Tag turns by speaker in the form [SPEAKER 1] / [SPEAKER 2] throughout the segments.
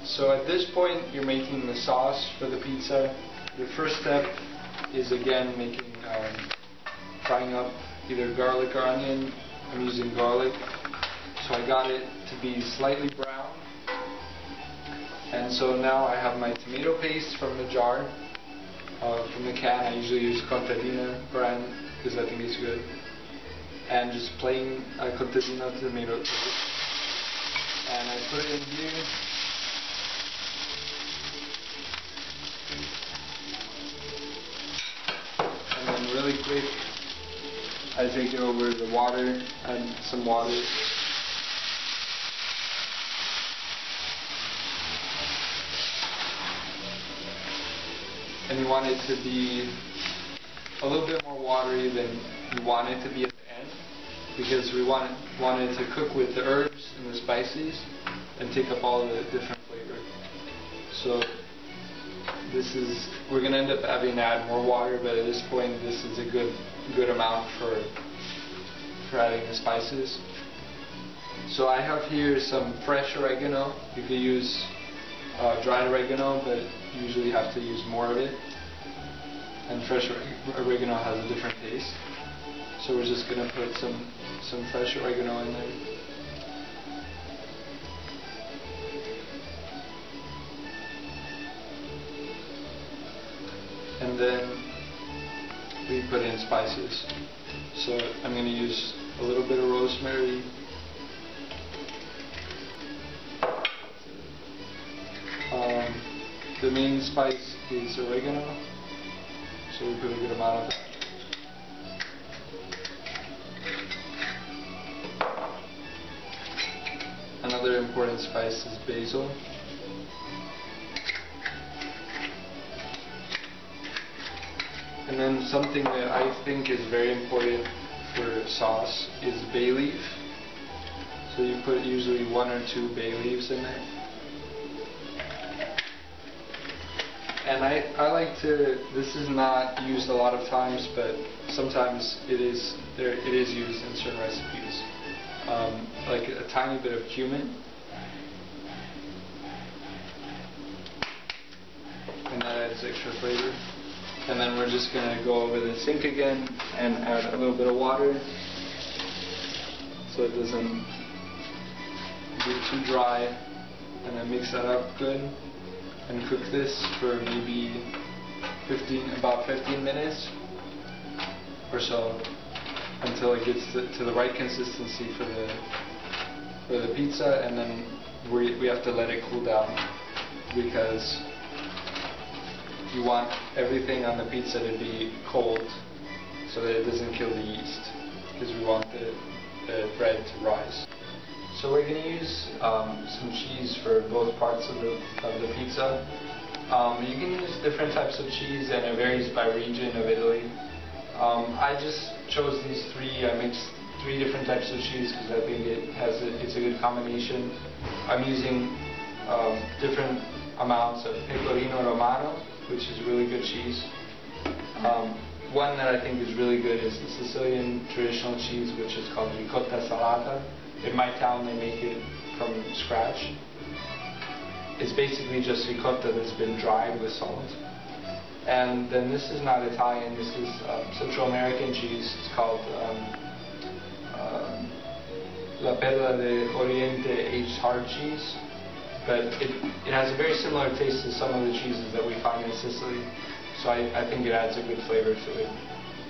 [SPEAKER 1] So at this point you're making the sauce for the pizza. The first step is again frying up either garlic or onion. I'm using garlic. So I got it to be slightly brown. And so now I have my tomato paste from the jar, from the can. I usually use Contadina brand because I think it's good. And just plain Contadina tomato paste. And I put it in here. And then really quick, I take it over the water, add some water. And you want it to be a little bit more watery than you want it to be at the end, because we want it to cook with the herbs and the spices and take up all the different flavor. So we're going to end up having to add more water, but at this point this is a good amount for adding the spices. So I have here some fresh oregano. You could use dried oregano, but you usually have to use more of it. And fresh oregano has a different taste. So we're just going to put some fresh oregano in there. And then we put in spices. So I'm going to use a little bit of rosemary. The main spice is oregano, so we put a good amount of that. Another important spice is basil. And then something that I think is very important for sauce is bay leaf. So you put usually 1 or 2 bay leaves in there. And I like to, this is not used a lot of times, but sometimes it is used in certain recipes. Like a tiny bit of cumin. And that adds extra flavor. And then we're just going to go over the sink again and add a little bit of water so it doesn't get too dry, and then mix that up good and cook this for maybe about 15 minutes or so until it gets to the right consistency for the pizza, and then we have to let it cool down because you want everything on the pizza to be cold so that it doesn't kill the yeast, because we want the bread to rise. So we're going to use some cheese for both parts of the pizza. You can use different types of cheese, and it varies by region of Italy. I just chose these 3. I mixed 3 different types of cheese because I think it's a good combination. I'm using different amounts of pecorino romano, which is really good cheese. One that I think is really good is the Sicilian traditional cheese, which is called ricotta salata. In my town they make it from scratch. It's basically just ricotta that's been dried with salt. And then this is not Italian, this is Central American cheese. It's called La Perla de Oriente aged hard cheese. But it has a very similar taste to some of the cheeses that we find in Sicily, so I think it adds a good flavor to it.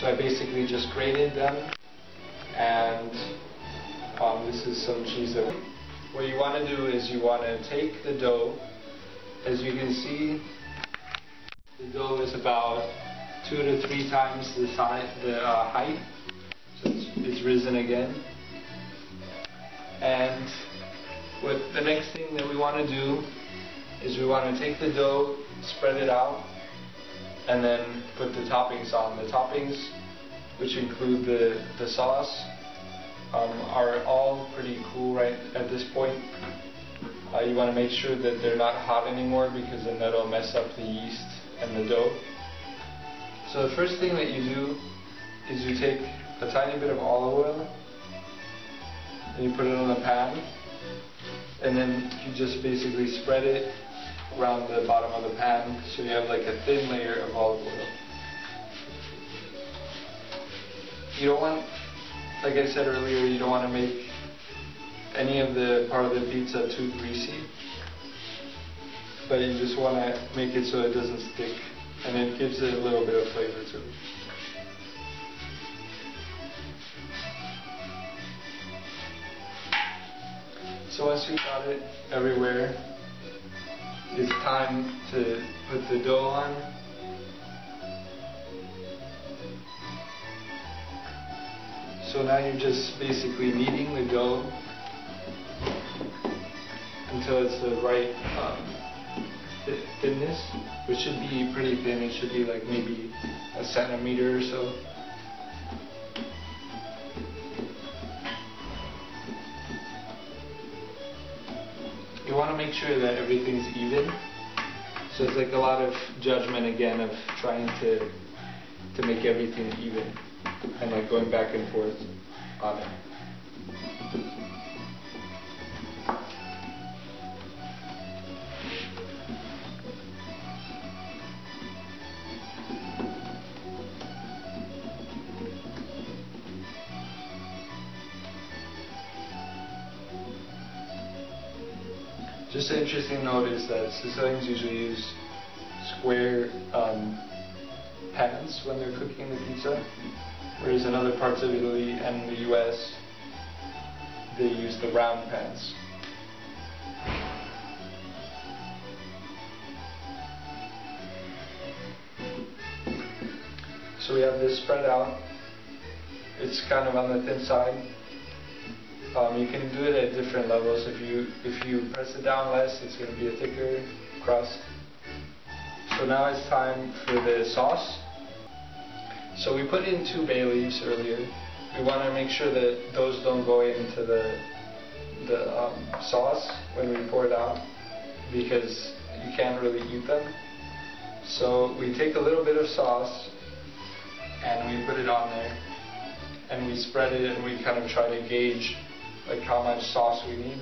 [SPEAKER 1] So I basically just grated them, and this is some cheese that what you want to do is you want to take the dough. As you can see, the dough is about 2 to 3 times the height, so it's risen again. And the next thing that we want to do is we want to take the dough, spread it out, and then put the toppings on. The toppings, which include the sauce, are all pretty cool right at this point. You want to make sure that they're not hot anymore, because then that'll mess up the yeast and the dough. So the first thing that you do is you take a tiny bit of olive oil and you put it on the pan. and then you just basically spread it around the bottom of the pan so you have like a thin layer of olive oil. You don't want, like I said earlier, you don't want to make any of the part of the pizza too greasy, but you just want to make it so it doesn't stick, and it gives it a little bit of flavor too. So once you've got it everywhere, it's time to put the dough on. So now you're just basically kneading the dough until it's the right thinness, which should be pretty thin. It should be like maybe a centimeter or so. You want to make sure that everything's even. So it's like a lot of judgment again of trying to make everything even and like going back and forth on it. Just an interesting note is that Sicilians usually use square pans when they're cooking the pizza, whereas in other parts of Italy and the US, they use the round pans. So we have this spread out. It's kind of on the thin side. You can do it at different levels. If you press it down less, it's going to be a thicker crust. So now it's time for the sauce. So we put in 2 bay leaves earlier. We want to make sure that those don't go into the sauce when we pour it out, because you can't really eat them. So we take a little bit of sauce and we put it on there, and we spread it, and we kind of try to gauge like how much sauce we need.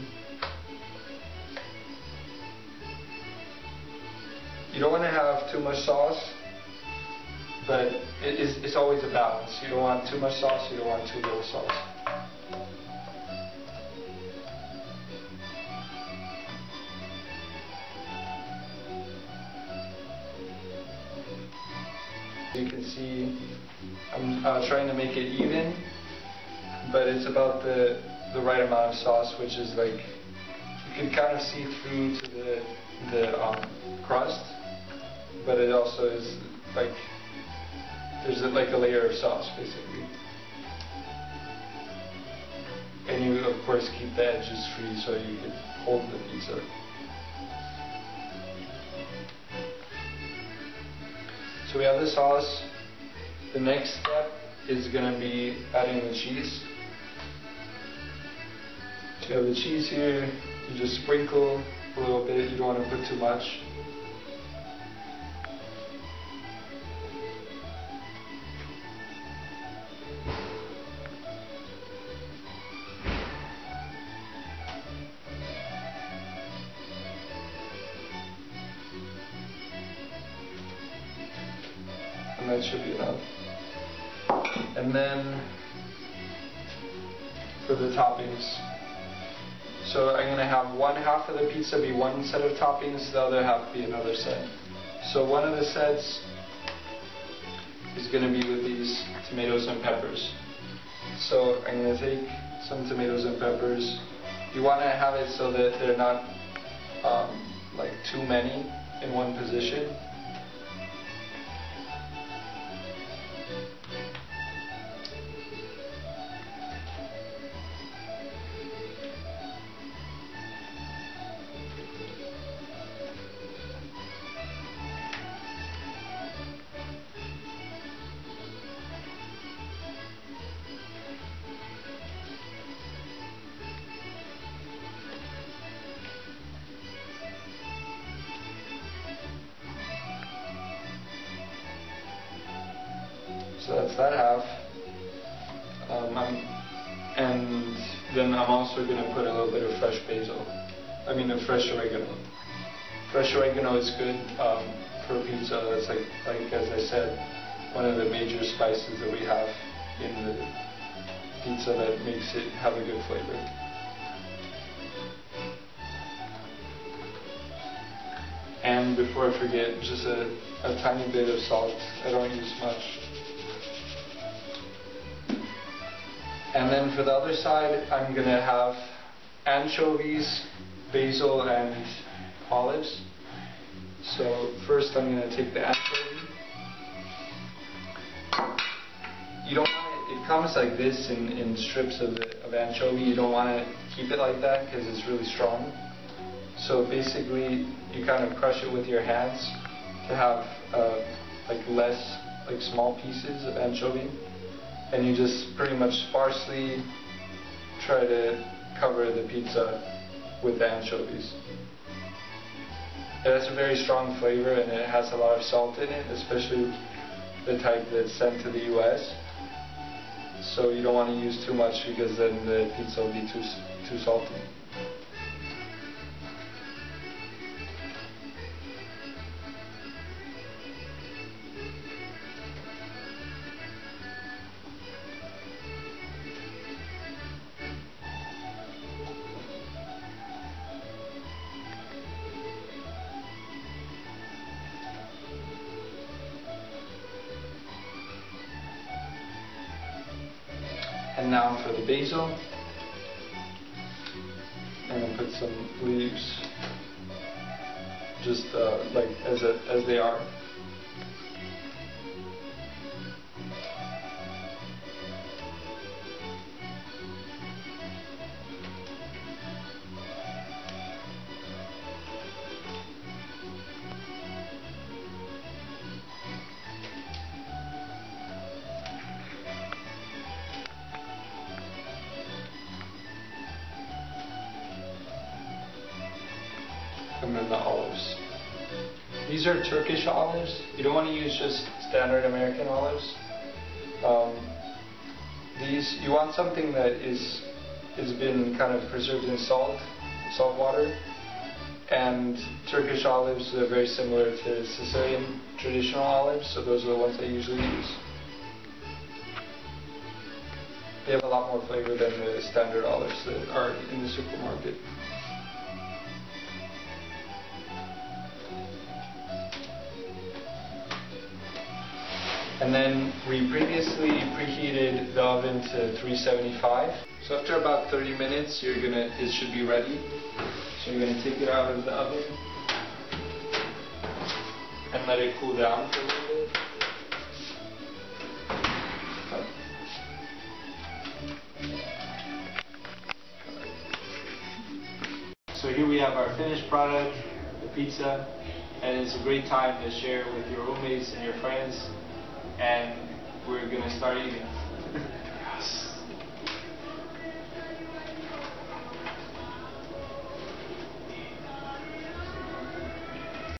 [SPEAKER 1] You don't want to have too much sauce, but it's always a balance. You don't want too much sauce, you don't want too little sauce. You can see I'm trying to make it even, but it's about the right amount of sauce, which is like, you can kind of see through to the crust, but it also is like, there's like a layer of sauce basically. And you of course keep the edges free so you can hold the pizza. So we have the sauce. The next step is going to be adding the cheese. So you have the cheese here. You just sprinkle a little bit. You don't want to put too much. And that should be enough. And then for the toppings, so I'm going to have one half of the pizza be one set of toppings, the other half be another set. So one of the sets is going to be with these tomatoes and peppers. So I'm going to take some tomatoes and peppers. You want to have it so that they're not like too many in one position. So that's that half. And then I'm also going to put a little bit of fresh basil. I mean, a fresh oregano. Fresh oregano is good for pizza. That's like as I said, one of the major spices that we have in the pizza that makes it have a good flavor. And before I forget, just a tiny bit of salt. I don't use much. And then for the other side, I'm going to have anchovies, basil, and olives. So first I'm going to take the anchovy. You don't want it comes like this in strips of anchovy. You don't want to keep it like that because it's really strong. So basically you kind of crush it with your hands to have like less, like small pieces of anchovy. And you just pretty much sparsely try to cover the pizza with the anchovies. It has a very strong flavor and it has a lot of salt in it, especially the type that's sent to the US. So you don't want to use too much because then the pizza will be too salty. And now for the basil, I'm going to put some leaves, just like as they are. And then the olives. These are Turkish olives. You don't want to use just standard American olives. You want something that has been kind of preserved in salt water. And Turkish olives are very similar to Sicilian traditional olives, so those are the ones I usually use. They have a lot more flavor than the standard olives that are in the supermarket. And then we previously preheated the oven to 375. So after about 30 minutes, it should be ready. So you're gonna take it out of the oven and let it cool down for a little bit. So here we have our finished product, the pizza, and it's a great time to share with your roommates and your friends. And we're gonna start eating.